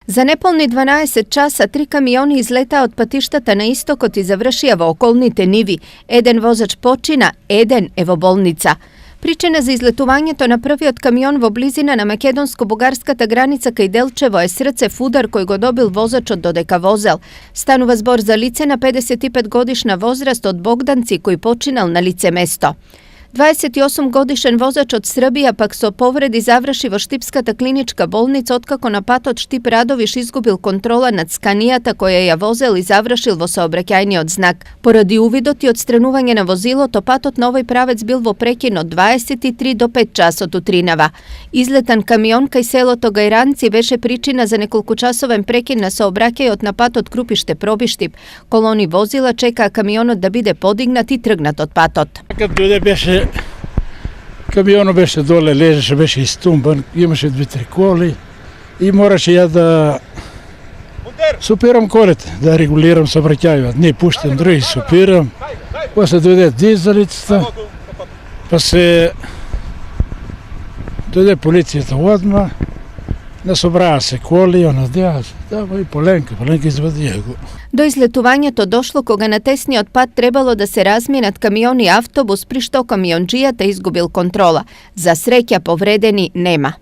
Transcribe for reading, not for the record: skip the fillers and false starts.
Za nepolni 12 časa 3 kamioni izleta od Patištata na istok i završija v okolnite nivi. Eden vozač počina, eden evo bolnica. Причина за излетувањето на првиот камион во близина на македонско-бугарската граница кај Делчево е срцев удар кој го добил возачот додека возел. Станува збор за лице на 55 годишна возраст од Богданци кој починал на лице место. 28 годишен возач од Србија пак со повреди заврши во Штипската клиничка болница откако на патот Штип-Радовиш изгубил контрола над сканијата која ја возел и завршил во сообраќајниот знак. Поради увидот и отстранување на возилото, патот на овој правец бил во прекин од 23 до 5 часот утринава. Излетан камион кај селото Гајранци беше причина за неколкучасовен прекин на сообраќајот на патот Крупиште-Пробиштип. Колони возила чекаа камионот да биде подигнат и тргнат од патот. Камионът беше доле, лежеше, беше изтумбан, имаше 2-3 коли и мораше ја да супирам колите, да регулирам сообраќајот. Не пуштам други, супирам. После дојде дизалицата, па се дојде полицијата одма, насобраа се коли, она дава и Поленка извадија го. До излетувањето дошло кога на тесниот пат требало да се разминат камион и автобус, при што камионџијата изгубил контрола. За среќа повредени нема.